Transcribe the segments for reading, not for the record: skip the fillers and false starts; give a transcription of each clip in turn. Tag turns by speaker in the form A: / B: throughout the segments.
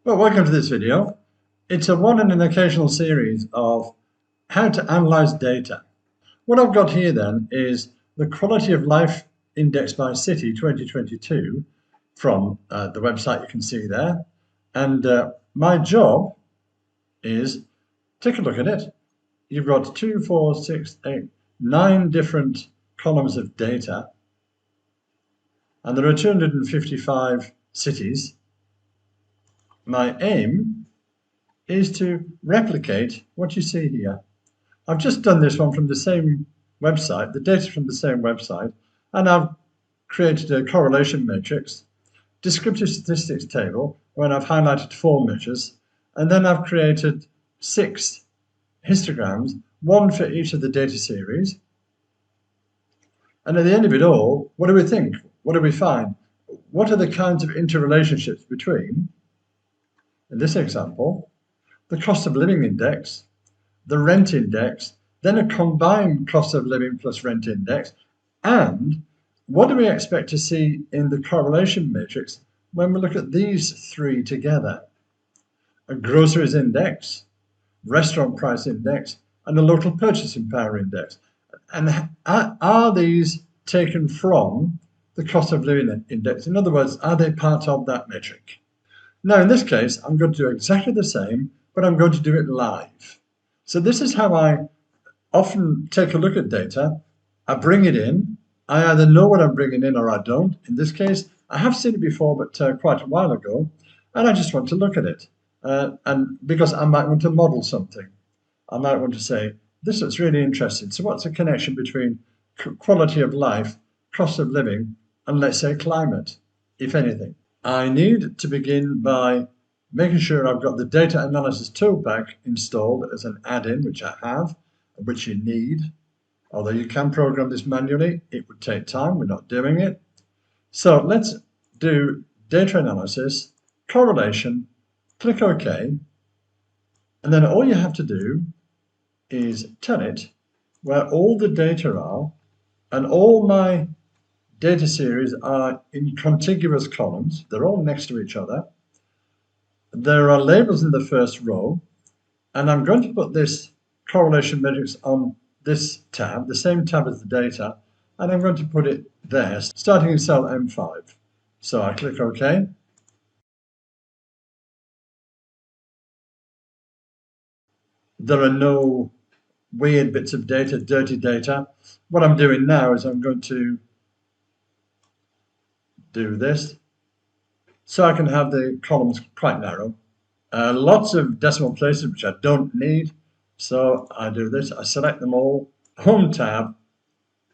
A: Well, welcome to this video. It's a one in an occasional series of how to analyze data. What I've got here then is the quality of life index by city 2022 from the website you can see there. And my job is take a look at it. You've got 2, 4, 6, 8, 9 different columns of data. And there are 255 cities. My aim is to replicate what you see here. I've just done this one from the same website, the data from the same website, and I've created a correlation matrix, descriptive statistics table, where I've highlighted 4 measures, and then I've created 6 histograms, one for each of the data series. And at the end of it all, what do we think? What do we find? What are the kinds of interrelationships between, in this example, the cost of living index, the rent index, then a combined cost of living plus rent index, and what do we expect to see in the correlation matrix when we look at these 3 together? A groceries index, restaurant price index, and a local purchasing power index. And are these taken from the cost of living index? In other words, are they part of that metric? Now, in this case, I'm going to do exactly the same, but I'm going to do it live. So this is how I often take a look at data. I bring it in. I either know what I'm bringing in or I don't. In this case, I have seen it before, but quite a while ago, and I just want to look at it. And because I might want to model something. I might want to say, this looks really interesting. So what's the connection between quality of life, cost of living, and let's say climate, if anything? I need to begin by making sure I've got the data analysis toolpack installed as an add-in, which I have, which you need. Although you can program this manually, it would take time. We're not doing it. So let's do data analysis, correlation, click OK, and then all you have to do is tell it where all the data are, and all my data series are in contiguous columns. They're all next to each other. There are labels in the first row, and I'm going to put this correlation matrix on this tab, the same tab as the data, and I'm going to put it there, starting in cell M5. So I click OK. There are no weird bits of data, dirty data. What I'm doing now is I'm going to do this so I can have the columns quite narrow. Lots of decimal places which I don't need, so I do this. I select them all, Home tab,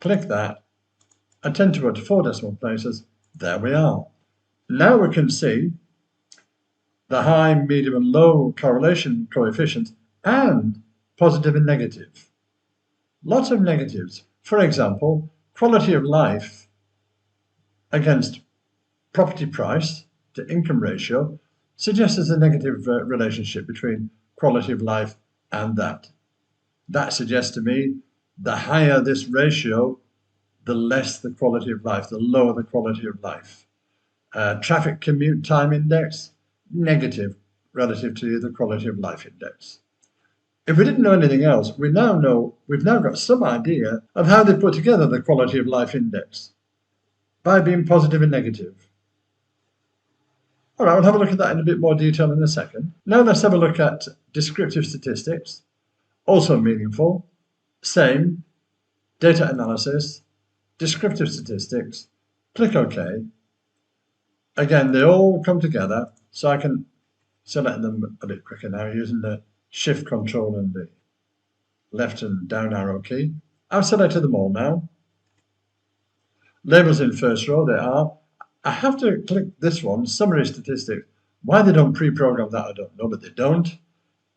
A: click that. I tend to go to 4 decimal places. There we are. Now we can see the high, medium, and low correlation coefficients and positive and negative. Lots of negatives. For example, quality of life against property price to income ratio suggests there's a negative relationship between quality of life and that. That suggests to me the higher this ratio, the less the quality of life, the lower the quality of life. Traffic commute time index, negative relative to the quality of life index. If we didn't know anything else, we've now got some idea of how they put together the quality of life index by being positive and negative. All right, we'll have a look at that in a bit more detail in a second. Now let's have a look at descriptive statistics, also meaningful, same, data analysis, descriptive statistics, click OK. Again, they all come together, so I can select them a bit quicker now using the Shift, Control, and the left and down arrow key. I've selected them all now. Labels in first row, they are. I have to click this one, Summary Statistics. Why they don't pre-program that, I don't know, but they don't.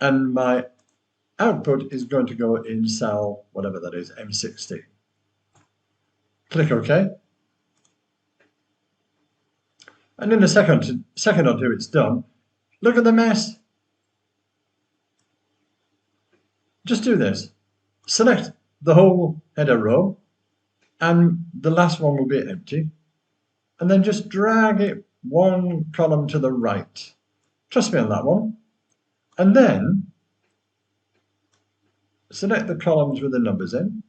A: And my output is going to go in cell, whatever that is, M16. Click OK. And in a second or two, it's done. Look at the mess. Just do this. Select the whole header row, and the last one will be empty. And then just drag it one column to the right. Trust me on that one. And then select the columns with the numbers in,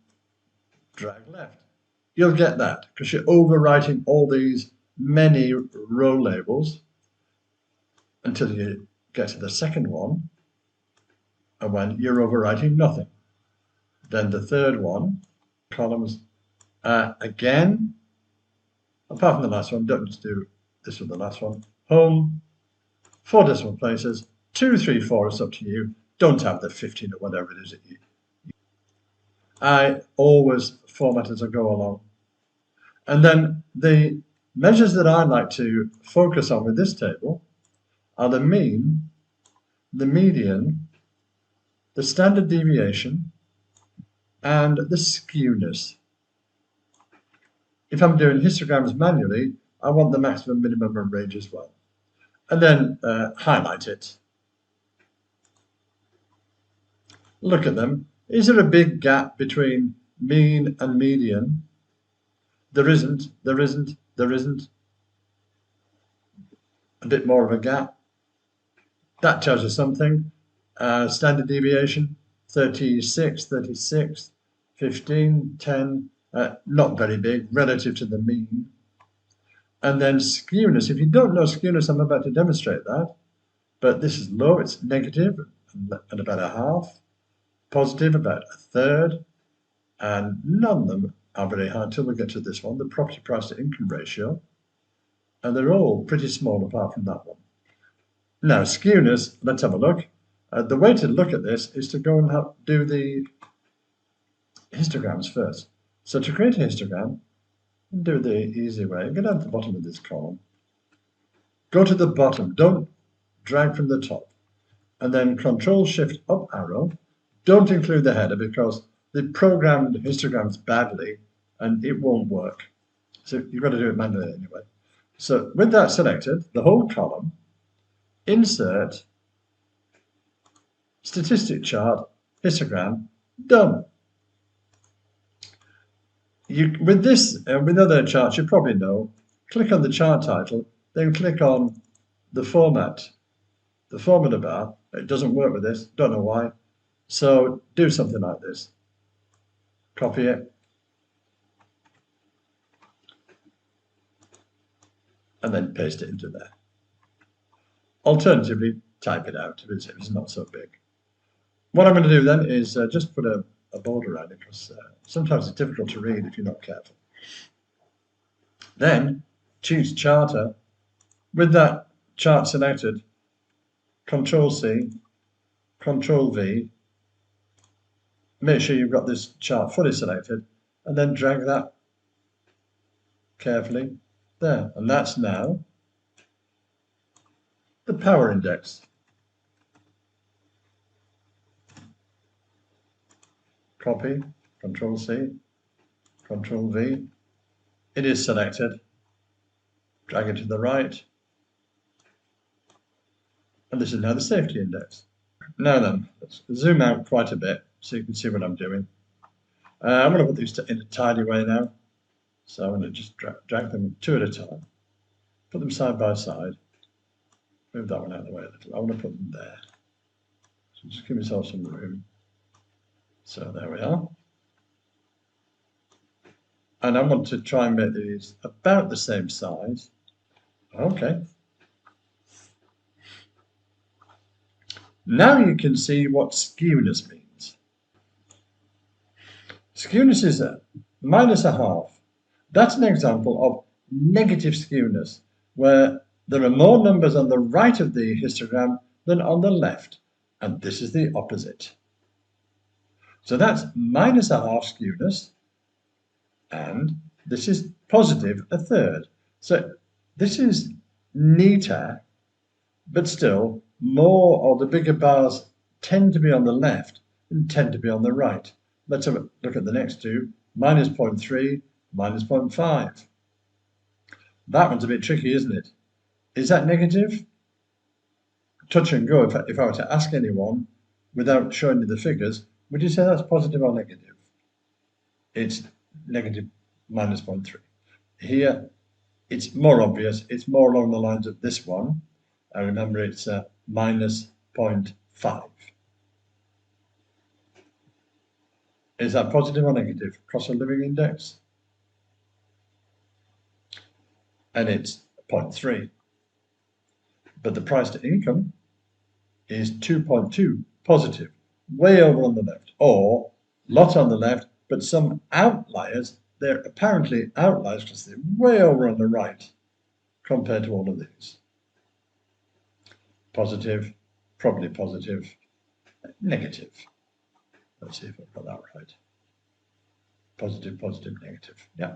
A: drag left. You'll get that because you're overwriting all these many row labels until you get to the second one, and when you're overwriting nothing. Then the third one, columns again, apart from the last one, don't just do this with the last one. Home, 4 decimal places, 2, 3, 4, it's up to you. Don't have the 15 or whatever it is that you. I always format as I go along. And then the measures that I like to focus on with this table are the mean, the median, the standard deviation, and the skewness. If I'm doing histograms manually, I want the maximum, minimum, and range as well. And then highlight it. Look at them. Is there a big gap between mean and median? There isn't, there isn't, there isn't. A bit more of a gap. That tells you something. Standard deviation, 36, 36, 15, 10, not very big relative to the mean. And then skewness. If you don't know skewness, I'm about to demonstrate that. But this is low, it's negative, and about a half. Positive, about a third. And none of them are very high until we get to this one, the property price to income ratio. And they're all pretty small apart from that one. Now, skewness, let's have a look. The way to look at this is to go and do the histograms first. So to create a histogram, do the easy way. Go down to the bottom of this column. Go to the bottom. Don't drag from the top. And then Control-Shift-Up arrow. Don't include the header because they programmed histograms badly and it won't work. So you've got to do it manually anyway. So with that selected, the whole column, insert, statistic chart, histogram, done. With this, with other charts, you probably know, click on the chart title, then click on the format bar. It doesn't work with this, don't know why. So do something like this. Copy it. And then paste it into there. Alternatively, type it out if it's not so big. What I'm going to do then is just put a border around it because sometimes it's difficult to read if you're not careful. Then choose Charter. With that chart selected, Control-C, Control-V, make sure you've got this chart fully selected, and then drag that carefully there. And that's now the power index. Copy, Control-C, Control-V. It is selected. Drag it to the right. And this is now the safety index. Now then, let's zoom out quite a bit so you can see what I'm doing. I'm going to put these in a tidy way now. So I'm going to just drag them 2 at a time. Put them side by side. Move that one out of the way a little. I want to put them there. So just give myself some room. So there we are. And I want to try and make these about the same size. Okay. Now you can see what skewness means. Skewness is minus a half. That's an example of negative skewness, where there are more numbers on the right of the histogram than on the left, and this is the opposite. So that's minus a half skewness, and this is positive a third. So this is neater, but still more, or the bigger bars tend to be on the left and tend to be on the right. Let's have a look at the next two. Minus 0.3, minus 0.5. That one's a bit tricky, isn't it? Is that negative? Touch and go. If I were to ask anyone without showing you the figures, would you say that's positive or negative? It's negative minus 0.3. Here, it's more obvious. It's more along the lines of this one. I remember it's minus 0.5. Is that positive or negative? Cost of living index? And it's 0.3. But the price to income is 2.2, positive, way over on the left, or lot on the left, but some outliers. They're apparently outliers because they're way over on the right compared to all of these. Positive, probably positive, negative. Let's see if I've got that right. Positive, positive, negative. Yeah.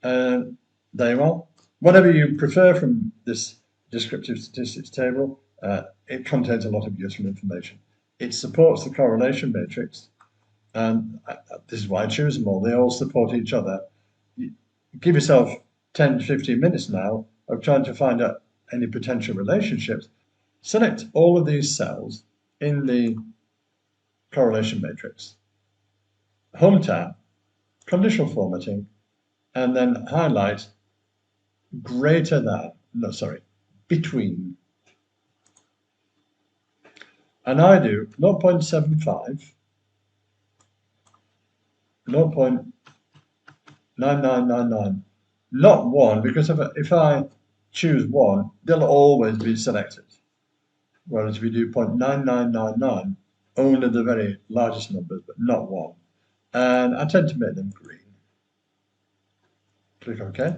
A: There you are. Whatever you prefer from this descriptive statistics table, it contains a lot of useful information. It supports the correlation matrix, and this is why I choose them all. They all support each other. Give yourself 10 to 15 minutes now of trying to find out any potential relationships. Select all of these cells in the correlation matrix, Home tab, conditional formatting, and then highlight greater than, no, sorry, between. And I do 0.75, 0.9999, not 1, because if I choose 1, they'll always be selected. Whereas if we do 0.9999, only the very largest numbers, but not 1. And I tend to make them green. Click OK.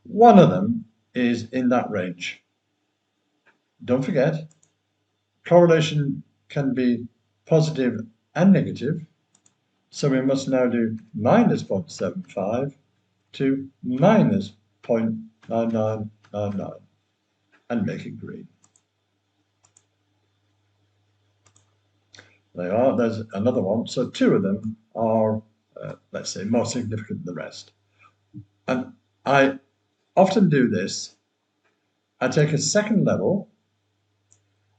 A: One of them is in that range. Don't forget, correlation can be positive and negative. So we must now do minus 0.75 to minus 0.9999 and make it green. They are, there's another one. So two of them are, let's say, more significant than the rest. And I often do this. I take a second level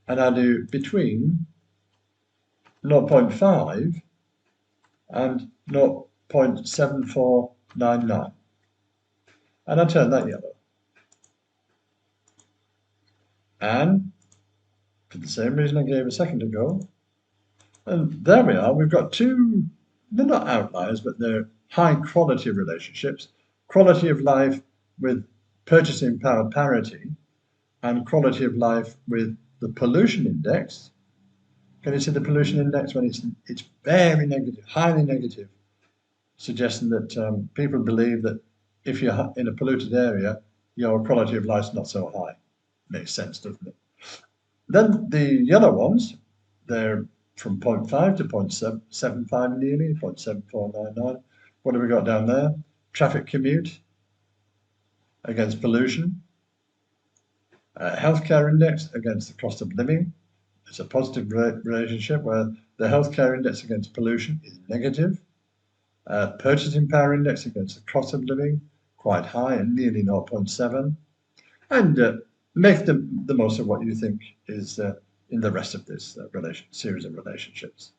A: and I do between 0.5 and 0.7499. And I turn that yellow. And for the same reason I gave a second ago, and there we are, we've got two, they're not outliers, but they're high quality relationships, quality of life with purchasing power parity, and quality of life with the pollution index. Can you see the pollution index when it's very negative, highly negative, suggesting that people believe that if you're in a polluted area, your quality of life is not so high. Makes sense, doesn't it? Then the yellow ones, they're from 0.5 to 0.75 nearly, 0.7499. What have we got down there? Traffic commute against pollution. Healthcare index against the cost of living. It's a positive relationship where the healthcare index against pollution is negative. Purchasing power index against the cost of living, quite high and nearly 0.7. And make the most of what you think is in the rest of this series of relationships.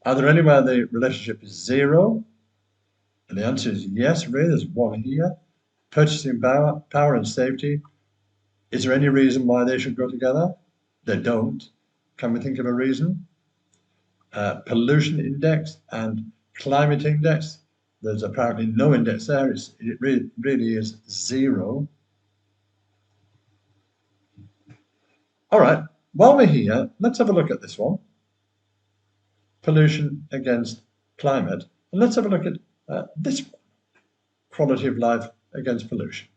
A: Are there anywhere the relationship is 0? And the answer is yes, really. There's one here. Purchasing power and safety. Is there any reason why they should go together? They don't. Can we think of a reason? Pollution index and climate index. There's apparently no index there. It really is 0. All right, while we're here, let's have a look at this one. Pollution against climate. And let's have a look at this one. Quality of life against pollution.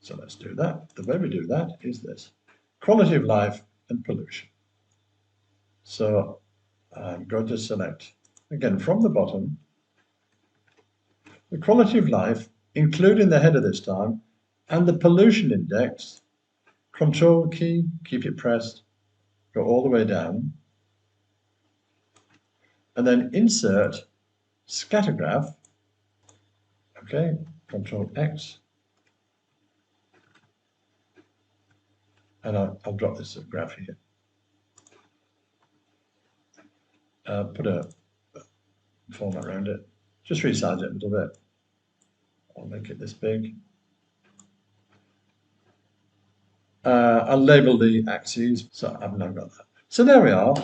A: So let's do that. The way we do that is this. Quality of life and pollution. So I'm going to select, again, from the bottom, the quality of life, including the header this time, and the pollution index. Control key, keep it pressed, go all the way down, and then insert scattergraph. Okay, Control X, and I'll drop this graph here. Put a format around it. Just resize it a little bit. I'll make it this big. I'll label the axes, so I've now got that. So there we are.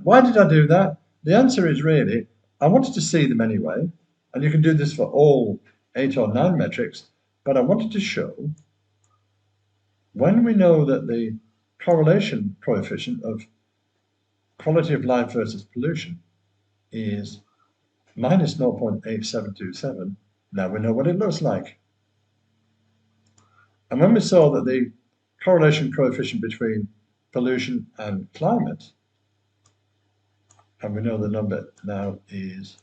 A: Why did I do that? The answer is really, I wanted to see them anyway, and you can do this for all 8 or 9 metrics, but I wanted to show when we know that the correlation coefficient of quality of life versus pollution is minus 0.8727, now we know what it looks like. And when we saw that the correlation coefficient between pollution and climate, and we know the number now is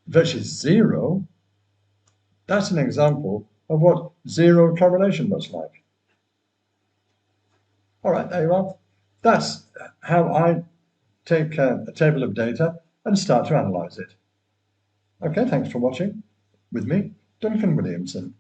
A: virtually 0, that's an example of what 0 correlation looks like. All right, there you are. That's how I take a table of data and start to analyse it. Okay, thanks for watching with me, Duncan Williamson.